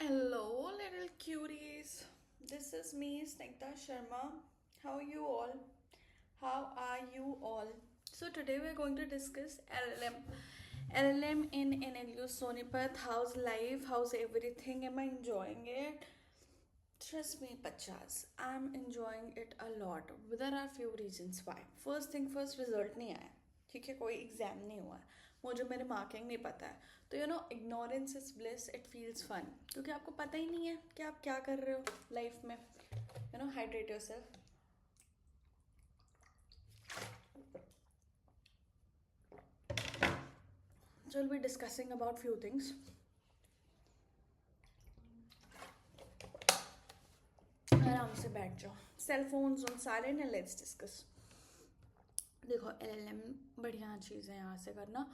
Hello, little cuties. This is me, Snigdha Sharma. How are you all? How are you all? So today we're going to discuss LLM. LLM in NLU Sonipat. How's life? How's everything? Am I enjoying it? Trust me, Pachas, I'm enjoying it a lot. There are few reasons why. First thing first, result नहीं आया. ठीक है, कोई exam नहीं हुआ है. मुझे मेरे मार्किंग नहीं पता है. तो ignorance is bliss. It feels fun क्योंकि आपको पता ही नहीं है कि आप क्या कर रहे हो लाइफ में. Hydrate yourself. So we'll be discussing about few things. आराम से बैठ जाओ. Cell phones on silent and let's discuss. देखो एलएलएम बढ़िया चीज़ है यहाँ से करना.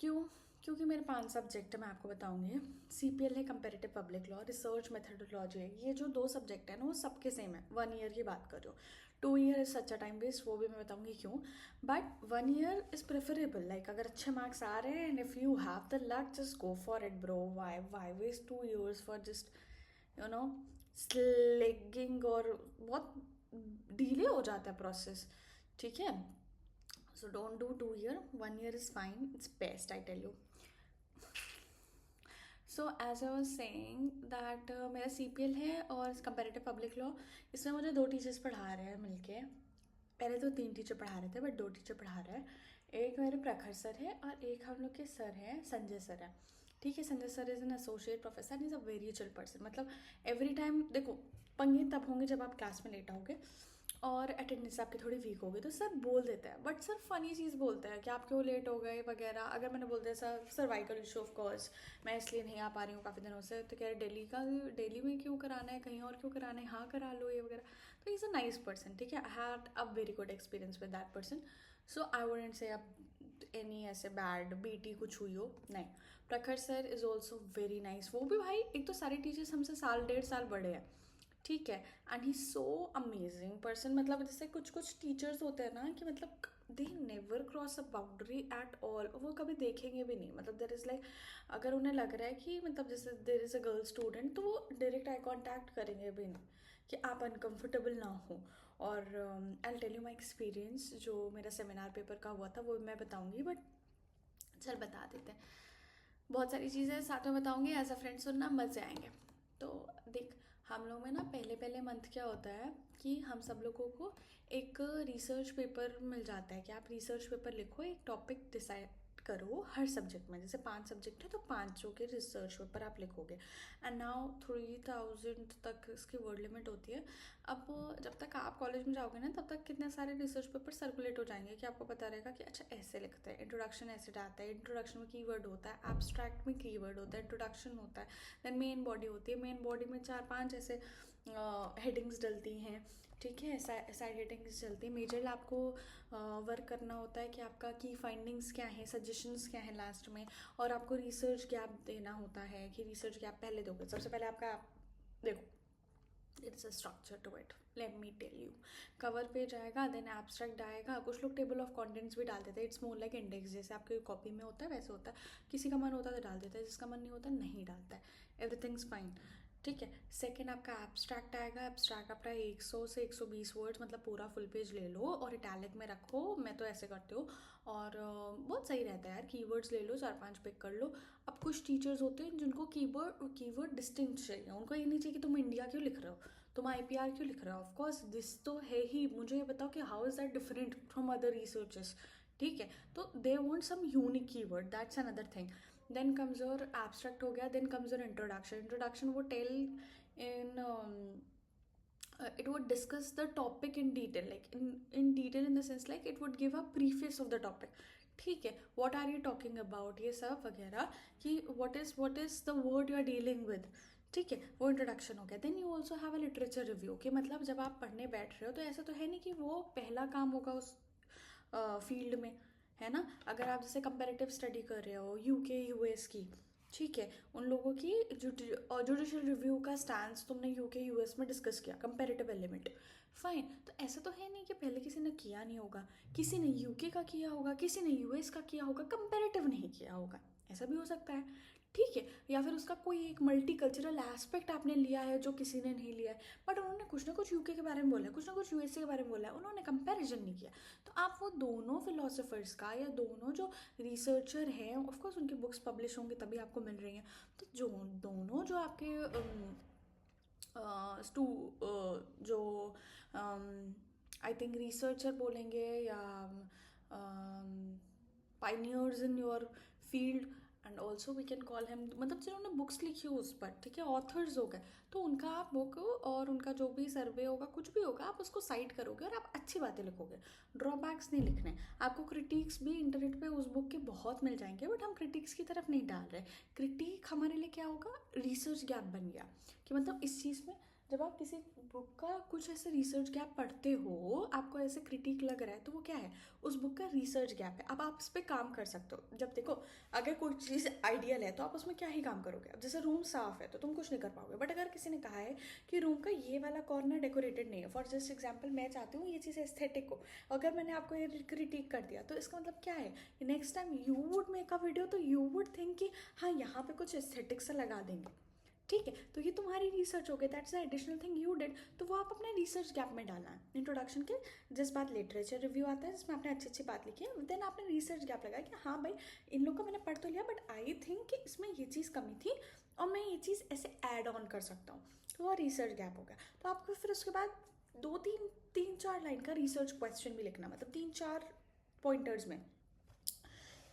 क्यों? क्योंकि मेरे 5 सब्जेक्ट है, मैं आपको बताऊंगी. सीपीएल है, comparative public law, research methodology है. ये जो 2 सब्जेक्ट है ना वो सबके सेम है. 1 ईयर की बात कर रहे हो. 2 year is such a time waste, वो भी मैं बताऊंगी क्यों. But 1 year is preferable. Like अगर अच्छे मार्क्स आ रहे हैं and if you have the luck just go for it bro. Why waste 2 years for just you know slacking. और बहुत डिले हो जाता है प्रोसेस. ठीक है. So don't do 2 year. 1 year is fine. It's best, I tell you. So as I was saying that मेरा C P L है और कंपेरेटिव पब्लिक लॉ. इसमें मुझे 2 टीचर्स पढ़ा रहे हैं मिलके. पहले तो 3 टीचर पढ़ा रहे थे बट 2 टीचर पढ़ा रहे हैं. एक मेरे प्रखर सर है और एक हम लोग के सर हैं, संजय सर है. ठीक है. Sanjay sir is an associate professor. Is a very chill person. मतलब एवरी टाइम देखो, पंगे तब होंगे जब आप क्लास में लेट आओगे और अटेंडेंस आपकी थोड़ी वीक होगी तो सर बोल देता है. बट सर फनी चीज़ बोलता है कि आप क्यों लेट हो गए वगैरह. अगर मैंने बोल दिया sir cervical issue of course मैं इसलिए नहीं आ पा रही हूँ काफ़ी दिनों से, तो कह रहे डेली में क्यों कराना है, कहीं और क्यों कराना है, हाँ करा लो ये वगैरह. तो इज़ अ नाइस पर्सन. ठीक है. I had a very good experience with that person. So I wouldn't say अब एनी ऐसे बैड बीटी कुछ हुई हो, नहीं. प्रखर sir is also very nice. वो भी भाई, एक तो सारे टीचर्स हमसे साल 1.5 साल बड़े हैं. ठीक है. And he so amazing person. मतलब जैसे कुछ कुछ टीचर्स होते हैं ना कि मतलब they never cross a boundary at all. वो कभी देखेंगे भी नहीं. मतलब देर इज़ लाइक अगर उन्हें लग रहा है कि मतलब जैसे there is a girl student तो वो डायरेक्ट आई कॉन्टैक्ट करेंगे भी नहीं कि आप अनकम्फर्टेबल ना हो. और I tell you my experience. जो मेरा सेमिनार पेपर का हुआ था वो मैं बताऊँगी बट चल बता देते हैं. बहुत सारी चीज़ें साथ में बताऊँगी. एज अ फ्रेंड सुनना मज़े आएंगे. तो देख, हम लोग में ना पहले पहले मंथ क्या होता है कि हम सब लोगों को एक रिसर्च पेपर मिल जाता है कि आप रिसर्च पेपर लिखो, एक टॉपिक डिसाइड करो हर सब्जेक्ट में. जैसे 5 सब्जेक्ट है तो 5 के रिसर्च पेपर आप लिखोगे. एंड नाउ 3000 तक इसकी वर्ड लिमिट होती है. अब जब तक आप कॉलेज में जाओगे ना तब तक कितने सारे रिसर्च पेपर सर्कुलेट हो जाएंगे कि आपको पता रहेगा कि अच्छा ऐसे लिखते हैं, इंट्रोडक्शन ऐसे डालता है, इंट्रोडक्शन में कीवर्ड होता है, एब्स्ट्रैक्ट में कीवर्ड होता है, इंट्रोडक्शन होता है, देन मेन बॉडी होती है. मेन बॉडी में 4-5 ऐसे हेडिंग्स डलती हैं. ठीक है. साइड हेडिंग्स चलती है. मेजरली आपको वर्क करना होता है कि आपका की फाइंडिंग्स क्या है, सजेशंस क्या है लास्ट में. और आपको रिसर्च गैप देना होता है कि रिसर्च गैप पहले दोगे. सबसे पहले आपका देखो, it's a structure to it. Let me tell you. Cover page आएगा, देन एब्स्ट्रैक्ट आएगा, कुछ लोग टेबल ऑफ कंटेंट्स भी डाल देते हैं. It's more like index. जैसे आपके कॉपी में होता है वैसे होता है. किसी का मन होता है तो डाल देता है, जिसका मन नहीं होता नहीं डालता है. Everything's fine. ठीक है. सेकेंड आपका एब्स्ट्रैक्ट आएगा. एब्स्ट्रैक्ट आपका 100 से 120 वर्ड्स, मतलब पूरा फुल पेज ले लो और इटैलिक में रखो. मैं तो ऐसे करती हूँ. और बहुत सही रहता है यार. कीवर्ड्स ले लो, 4-5 पिक कर लो. अब कुछ टीचर्स होते हैं जिनको कीवर्ड डिस्टिंक्ट चाहिए. उनको ये नहीं चाहिए कि तुम इंडिया क्यों लिख रहे हो, तुम आईपीआर क्यों लिख रहे हो. ऑफकोर्स दिस तो है ही. मुझे ये बताओ कि how is that different from other researches. ठीक है. तो they want some unique keyword. That's another thing. Then comes your abstract हो गया. Then comes your introduction. Introduction वो tell in it would discuss the topic in detail, like in detail in the sense like it would give a preface of the topic. ठीक है. what are you talking about ये सब वगैरह कि what is the word you are dealing with. ठीक है. वो introduction हो गया. Then you also have a literature review कि मतलब जब आप पढ़ने बैठ रहे हो तो ऐसा तो है नहीं कि वो पहला काम होगा उस फील्ड में, है ना. अगर आप जैसे कंपेरेटिव स्टडी कर रहे हो यूके यूएस की, ठीक है, उन लोगों की जुडिशियल रिव्यू का स्टैंस तुमने यूके यूएस में डिस्कस किया, कंपेरेटिव एलिमेंट. फाइन. तो ऐसा तो है नहीं कि पहले किसी ने किया नहीं होगा. किसी ने यूके का किया होगा, किसी ने यूएस का किया होगा, कंपेरेटिव नहीं किया होगा. ऐसा भी हो सकता है. ठीक है, या फिर उसका कोई एक मल्टी कल्चरल एस्पेक्ट आपने लिया है जो किसी ने नहीं लिया है, बट उन्होंने कुछ ना कुछ यूके के बारे में बोला है, कुछ ना कुछ यूएसए के बारे में बोला है, उन्होंने कंपैरिजन नहीं किया। तो आप वो दोनों फिलोसोफर्स का या दोनों जो रिसर्चर हैं, ऑफकोर्स उनकी बुक्स पब्लिश होंगी तभी आपको मिल रही हैं, तो जो दोनों जो आपके स्टू जो आई थिंक रिसर्चर बोलेंगे या pioneers in your field, and also we can call him, मतलब जिन्होंने बुक्स लिखी हो उस पर, ठीक है, ऑथर्स हो गए, तो उनका आप बुक और उनका जो भी सर्वे होगा कुछ भी होगा आप उसको साइट करोगे और आप अच्छी बातें लिखोगे, ड्रॉबैक्स नहीं लिखने। आपको क्रिटिक्स भी इंटरनेट पे उस बुक के बहुत मिल जाएंगे, बट हम क्रिटिक्स की तरफ नहीं डाल रहे। क्रिटिक हमारे लिए क्या होगा, रिसर्च गैप बन गया कि मतलब इस चीज़ में जब आप किसी बुक का कुछ ऐसे रिसर्च गैप पढ़ते हो, आपको ऐसे क्रिटिक लग रहा है, तो वो क्या है, उस बुक का रिसर्च गैप है। अब आप इस पर काम कर सकते हो। जब देखो, अगर कोई चीज़ आइडियल है तो आप उसमें क्या ही काम करोगे। अब जैसे रूम साफ है तो तुम कुछ नहीं कर पाओगे, बट अगर किसी ने कहा है कि रूम का ये वाला कॉर्नर डेकोरेटेड नहीं है, फॉर जस्ट एग्जाम्पल मैं चाहती हूँ ये चीज़ एस्थेटिक हो, अगर मैंने आपको ये क्रिटिक कर दिया तो इसका मतलब क्या है, next time you would make a video तो यू वुड थिंक कि हाँ यहाँ पे कुछ एस्थेटिक सा लगा देंगे, ठीक है, तो ये तुम्हारी रिसर्च हो गई, that's the additional thing you did, तो वो आप अपने रिसर्च गैप में डालना है। इंट्रोडक्शन के जिस बात लिटरेचर रिव्यू आता है जिसमें आपने अच्छी अच्छी बात लिखी है, देन आपने रिसर्च गैप लगाया कि हाँ भाई इन लोग का मैंने पढ़ तो लिया, बट आई थिंक कि इसमें ये चीज़ कमी थी और मैं ये चीज़ ऐसे ऐड ऑन कर सकता हूँ, तो वो रिसर्च गैप हो गया। तो आपको फिर उसके बाद दो तीन तीन चार लाइन का रिसर्च क्वेश्चन भी लिखना, मतलब 3-4 पॉइंटर्स में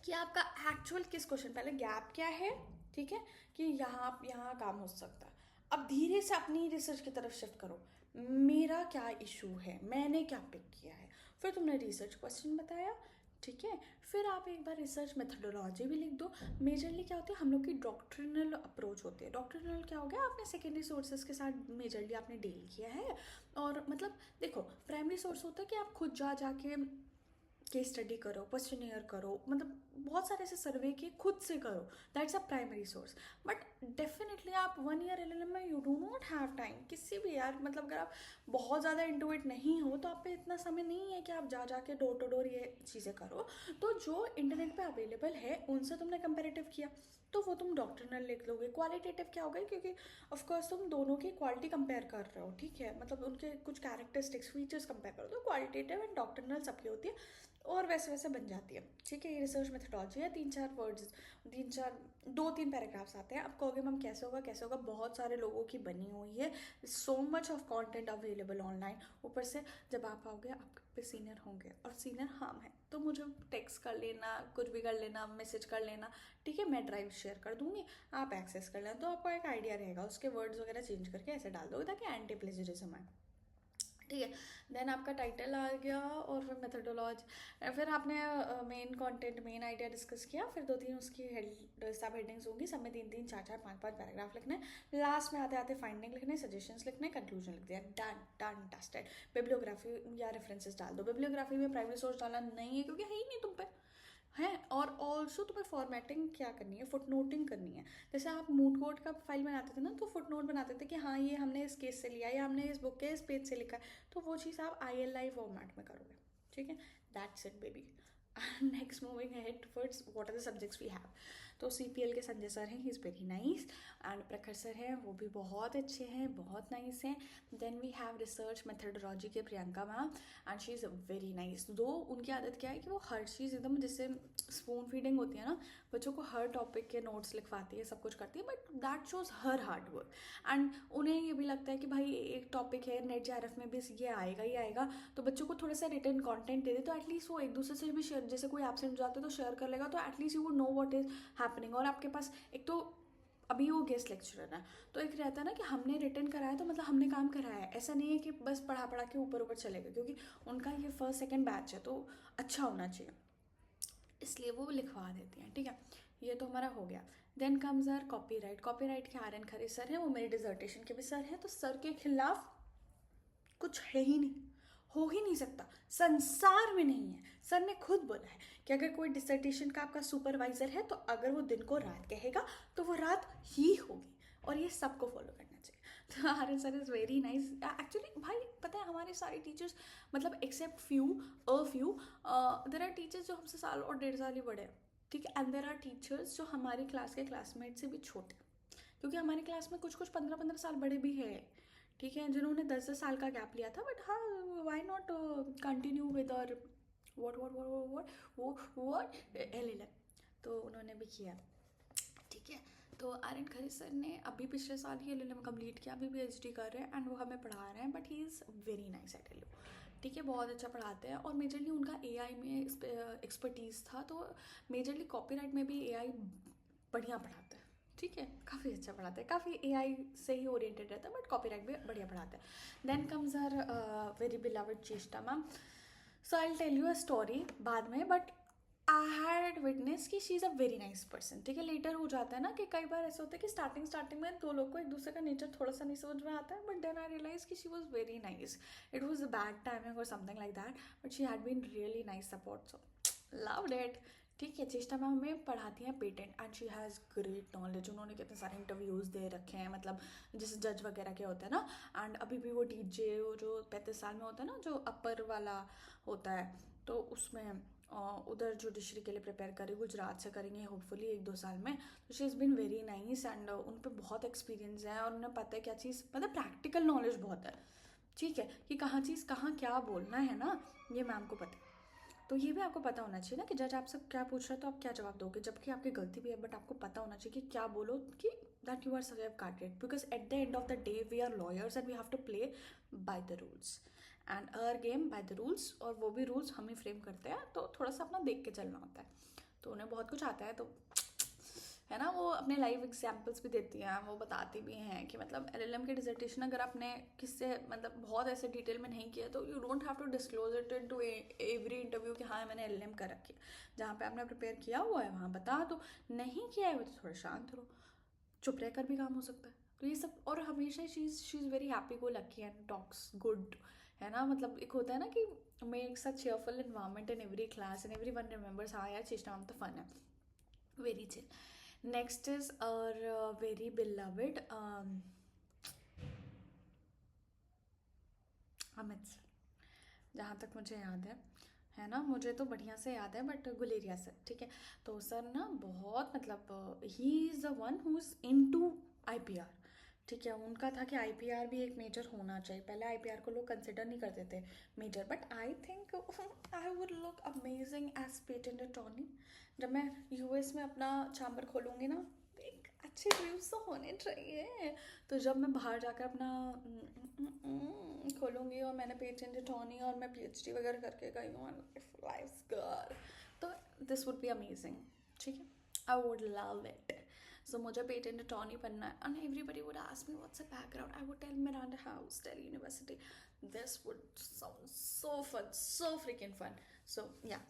कि आपका एक्चुअल किस क्वेश्चन, पहले गैप क्या है, ठीक है, कि यहाँ काम हो सकता है। अब धीरे से अपनी रिसर्च की तरफ शिफ्ट करो, मेरा क्या इशू है, मैंने क्या पिक किया है, फिर तुमने रिसर्च क्वेश्चन बताया, ठीक है, फिर आप एक बार रिसर्च मेथडोलॉजी भी लिख दो। मेजरली क्या होती है, हम लोग की डॉक्ट्रिनल अप्रोच होती है। डॉक्ट्रिनल क्या हो गया, आपने सेकेंडरी सोर्सेज के साथ मेजरली आपने डील किया है, और मतलब देखो प्राइमरी सोर्स होता है कि आप खुद जाके केस स्टडी करो, क्वेश्चनियर करो, मतलब बहुत सारे ऐसे सर्वे के खुद से करो, that's a primary source. But definitely आप 1 ईयर एलएलएम में you do not have time, किसी भी यार, मतलब अगर आप बहुत ज़्यादा इंटू इट नहीं हो तो आप पे इतना समय नहीं है कि आप जाके डोर टू डोर ये चीज़ें करो। तो जो इंटरनेट पे अवेलेबल है उनसे तुमने कंपेरेटिव किया तो वो तुम डॉक्टरनल लिख लोगे। क्वालिटेटिव क्या होगा, क्योंकि ऑफकोर्स तुम दोनों की क्वालिटी कंपेयर कर रहे हो, ठीक है, मतलब उनके कुछ कैरेक्टरिस्टिक्स फीचर्स कंपेयर करो, तो क्वालिटेटिव एंड डॉक्टरनल सबकी होती है और वैसे वैसे बन जाती है, ठीक है। ये रिसर्च मेथडोलॉजी है, 3-4 वर्ड्स, 2-3 पैराग्राफ्स आते हैं। आप कहोगे मैम कैसे होगा कैसे होगा, बहुत सारे लोगों की बनी हुई है, so much of content available online. ऊपर से जब आप आओगे आप पे सीनियर होंगे और सीनियर हम हैं, तो मुझे टेक्स्ट कर लेना, कुछ भी कर लेना, मैसेज कर लेना, ठीक है, मैं ड्राइव शेयर कर दूंगी, आप एक्सेस कर लेना, तो आपको एक आइडिया रहेगा, उसके वर्ड्स वगैरह चेंज करके ऐसे डाल दोगे ताकि एंटी प्लेजरिज्म आए, ठीक है। देन आपका टाइटल आ गया और फिर मेथडोलॉजी, फिर आपने main content main idea discuss किया, फिर 2-3 उसकी सब हेडिंग्स होंगी, सब में 3-3 4-4 5-5 पैराग्राफ लिखने, लास्ट में आते आते फाइंडिंग लिखने, सजेशंस लिखने, कंक्लूजन लिख दिया, डन डन डस्टेड। बिब्लियोग्राफी या रेफरेंसेस डाल दो। बिब्लियोग्राफी में प्राइमरी सोर्स डालना नहीं है क्योंकि है ही नहीं तुम पे, है। और ऑल्सो तुम्हें फॉर्मेटिंग क्या करनी है, फुट नोटिंग करनी है। जैसे आप मूड कोड का फाइल बनाते थे ना, तो फुट नोट बनाते थे कि हाँ ये हमने इस केस से लिया, या हमने इस बुक के इस पेज से लिखा है, तो वो चीज़ आप ILI फॉर्मेट में करोगे, ठीक है। That's it baby. Next moving head towards what are the subjects we have. तो CPL के संजय सर हैं, he is very nice, and Prakhar sir हैं, वो भी बहुत अच्छे हैं, बहुत नाइस हैं। Then we have research methodology के Priyanka ma'am, and she is very nice. Though उनकी आदत क्या है कि वो हर चीज़ एकदम, जैसे स्पून फीडिंग होती है ना, बच्चों को हर टॉपिक के नोट्स लिखवाती है, सब कुछ करती है, but that shows her hard work. And उन्हें ये भी लगता है कि भाई एक टॉपिक है, नेट JRF में भी ये आएगा ही आएगा, तो बच्चों को थोड़ा सा रिटर्न कंटेंट दे दे तो एटलीस्ट वो एक दूसरे से भी शेयर, जैसे कोई एब्सेंट हो जाते तो शेयर कर लेगा, तो at least you would know what is happening. और आपके पास एक तो अभी वो गेस्ट लेक्चरर है, तो एक रहता है ना कि हमने रिटर्न कराया तो मतलब हमने काम कराया है, ऐसा नहीं है कि बस पढ़ा पढ़ा के ऊपर ऊपर चलेगा, क्योंकि उनका ये फर्स्ट सेकंड बैच है तो अच्छा होना चाहिए, इसलिए वो लिखवा देती हैं, ठीक है। ये तो हमारा हो गया। Then comes our copyright. Copyright के RN खरे सर हैं, वो मेरे डिजर्टेशन के भी सर हैं, तो सर के खिलाफ कुछ है ही नहीं, हो ही नहीं सकता, संसार में नहीं है। सर ने खुद बोला है कि अगर कोई डिसर्टेशन का आपका सुपरवाइजर है तो अगर वो दिन को रात कहेगा तो वो रात ही होगी, और ये सबको फॉलो करना चाहिए। तो RN sir is very nice actually. भाई पता है हमारे सारे टीचर्स, मतलब except few there are teachers जो हमसे साल और 1.5 साल ही बड़े हैं, ठीक है। एंड देर आर टीचर्स जो हमारी क्लास के क्लासमेट से भी छोटे, क्योंकि हमारी क्लास में कुछ कुछ 15-15 साल बड़े भी है, ठीक है, जिन्होंने 10-10 साल का गैप लिया था, बट हाँ, वाई नॉट कंटिन्यू विद और वॉट LLM, तो उन्होंने भी किया, ठीक है। तो आर्यन खरे सर ने अभी पिछले साल ही LLM कंप्लीट किया, अभी PhD कर रहे हैं एंड वो हमें पढ़ा रहे हैं, but he is very nice at LU, ठीक है, बहुत अच्छा पढ़ाते हैं। और मेजरली उनका AI में एक्सपर्टीज़ था, तो मेजरली कॉपीराइट में भी AI बढ़िया पढ़ाते हैं, ठीक है, काफ़ी अच्छा पढ़ाते हैं, काफ़ी AI से ही ओरिएंटेड रहता है, बट कॉपीराइट भी बढ़िया पढ़ाते हैं। Then comes our very beloved Cheshta ma'am. So I tell you a story बाद में, बट आई हैड विटनेस कि she is a very nice person, ठीक है। लेटर हो जाता है ना कि कई बार ऐसा होता है कि स्टार्टिंग में दो लोग को एक दूसरे का नेचर थोड़ा सा नहीं समझ में आता है, बट देन आई रियलाइज कि she was very nice, it was a bad timing और something like that, but she had been really nice support, so loved it, ठीक है। चेष्टा मैम हमें पढ़ाती हैं patent and she has great knowledge, उन्होंने कितने सारे इंटरव्यूज़ दे रखे हैं, मतलब जैसे जज वगैरह के होते हैं ना, एंड अभी भी वो DJ वो जो 35 साल में होता है ना, जो अपर वाला होता है, तो उसमें उधर जुडिशरी के लिए प्रिपेयर करें, गुजरात से करेंगे होपफुली 1-2 साल में। तो she is been very nice and उन पर बहुत एक्सपीरियंस है और उन्हें पता है क्या चीज़, मतलब प्रैक्टिकल नॉलेज बहुत है, ठीक है, कि कहाँ चीज़ कहाँ क्या बोलना है ना, ये मैम को पता है। तो ये भी आपको पता होना चाहिए ना कि जज आपसे क्या पूछ रहा है तो आप क्या जवाब दोगे, जबकि आपकी गलती भी है, बट आपको पता होना चाहिए कि क्या बोलो, कि that you are safeguarded, because at the end of the day we are lawyers and we have to play by the rules and our game by the rules, और वो भी रूल्स हम ही फ्रेम करते हैं, तो थोड़ा सा अपना देख के चलना होता है। तो उन्हें बहुत कुछ आता है, तो है ना, वो अपने लाइव एग्जाम्पल्स भी देती हैं, वो बताती भी हैं कि मतलब LLM के डिसर्टेशन अगर आपने किससे मतलब बहुत ऐसे डिटेल में नहीं किया, तो you don't have to disclose it in to every interview कि हाँ मैंने LLM कर रखी है, जहाँ पे आपने प्रिपेयर किया हुआ है वहाँ बता दो, नहीं किया है वो तो थोड़ा शांत रहो, चुप रहकर भी काम हो सकता है। तो ये सब, और हमेशा she is very happy go lucky and talks good, है ना, मतलब एक होता है ना कि makes a cheerful environment in every class and every one remembers हाँ यार चेष्टा मैम तो फन है, very chill. Next is our very beloved Amit sir, जहाँ तक मुझे याद है ना, मुझे तो बढ़िया से याद है, बट गुलेरिया सर, ठीक है। तो सर ना बहुत मतलब he is the one who is into IPR, ठीक है। उनका था कि IPR भी एक मेजर होना चाहिए, पहले IPR को लोग कंसिडर नहीं करते थे major, but I think I would look amazing as patent attorney, जब मैं US में अपना चैम्बर खोलूँगी ना, एक अच्छे व्यूज़ तो होने चाहिए, तो जब मैं बाहर जाकर अपना खोलूँगी और मैंने पेटेंट अटॉर्नी और मैं PhD वगैरह करके गई हूँ लाइफ गर्ल, तो दिस वुड बी अमेजिंग, ठीक है, I would love it. So मुझे पेटेंट अटॉर्नी बनना है and everybody would ask me what's a background, I would tell Miranda House, Delhi university, this would sound so fun, so freaking fun, so yeah.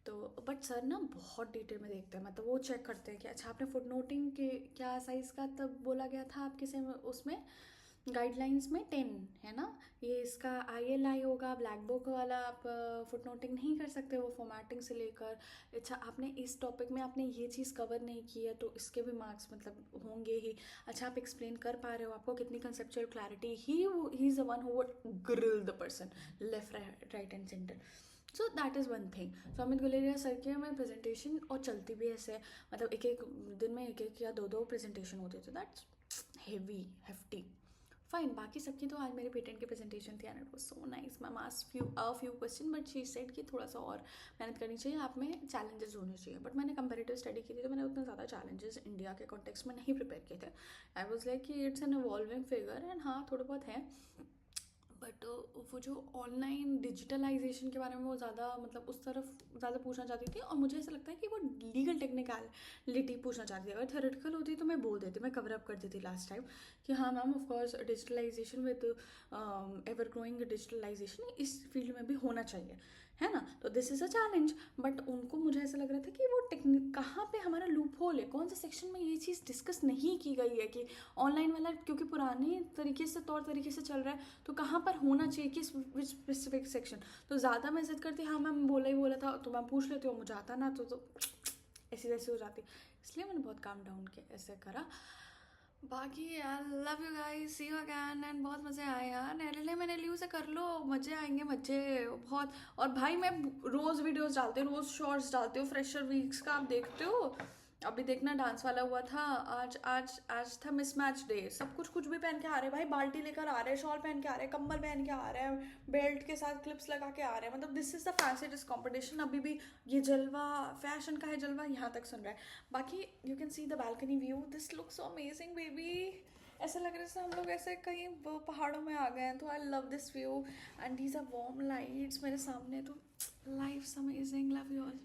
तो but sir ना बहुत detail में देखते हैं, मतलब वो चेक करते हैं कि अच्छा आपने फुट नोटिंग के क्या साइज़ का तब बोला गया था आपके से उसमें गाइडलाइंस में 10 है ना, ये इसका ILI होगा, ब्लैक बुक वाला आप फुट नोटिंग नहीं कर सकते, वो फॉर्मेटिंग से लेकर, अच्छा आपने इस टॉपिक में आपने ये चीज़ कवर नहीं की है तो इसके भी मार्क्स मतलब होंगे ही, अच्छा आप एक्सप्लेन कर पा रहे हो, आपको कितनी conceptual clarity, he is the one who would grill the person left right and centre. So that is one thing. So Amit Guleria sir की हमें प्रेजेंटेशन और चलती भी ऐसे, मतलब एक एक दिन में एक एक या दो दो प्रेजेंटेशन होते थे, दैट्स हेवी हेफ्टी फाइन। बाकी सबकी तो आज मेरे पेटेंट की प्रेजेंटेशन थी and it was so nice, ma'am asked few question, but she said कि थोड़ा सा और मेहनत करनी चाहिए, आप में चैलेंजेस होने चाहिए, बट मैंने कंपेरेटिव स्टडी की थी तो मैंने उतना ज़्यादा चैलेंजेस इंडिया के कॉन्टेक्स्ट में नहीं प्रिपेयर किए थे। आई वाज लाइक कि it's an evolving figure and हाँ थोड़े बहुत हैं, बट वो जो ऑनलाइन डिजिटलाइजेशन के बारे में वो ज़्यादा मतलब उस तरफ ज़्यादा पूछना चाहती थी, और मुझे ऐसा लगता है कि वो लीगल टेक्निकलिटी पूछना चाहती थी, अगर थ्योरेटिकल होती तो मैं बोल देती, मैं कवर अप कर देती लास्ट टाइम कि हाँ ma'am of course digitalisation with ever growing digitalisation इस फील्ड में भी होना चाहिए, है ना, तो this is a challenge. But उनको मुझे ऐसा लग रहा था कि वो टेक्निक कहाँ पे हमारा लूप होल है, कौन से सेक्शन में ये चीज़ डिस्कस नहीं की गई है, कि ऑनलाइन वाला क्योंकि पुराने तरीके से तौर तरीके से चल रहा है, तो कहाँ पर होना चाहिए किस स्पेसिफिक सेक्शन, तो ज़्यादा मैं जिद करती हाँ मैम बोला ही बोला था, तो मैम पूछ लेती हो, मुझे आता ना तो ऐसी जैसी हो जाती, इसलिए मैंने बहुत काम डाउन किया ऐसे करा। बाकी यार love you guys, see you again, and बहुत मज़े आए यार। एलएलए मैंने लियो से कर लो, मज़े आएंगे मज़े बहुत। और भाई मैं रोज़ वीडियोस डालती हूँ, रोज़ शॉर्ट्स डालती हूँ फ्रेशर वीक्स का, आप देखते हो? अभी देखना डांस वाला हुआ था। आज आज आज था मिसमैच डे, सब कुछ कुछ भी पहन के आ रहे हैं भाई, बाल्टी लेकर आ रहे हैं, शॉल पहन के आ रहे हैं, कंबल पहन के आ रहे हैं, बेल्ट के साथ क्लिप्स लगा के आ रहे हैं। मतलब this is the fancy dress competition. अभी भी ये जलवा, फैशन का है जलवा, यहाँ तक सुन रहा है। बाकी you can see the balcony view, this looks so amazing baby. ऐसा लग रहा है जैसे हम लोग ऐसे कहीं पहाड़ों में आ गए हैं। तो I love this view and these are warm lights मेरे सामने, तो life's amazing, love you all.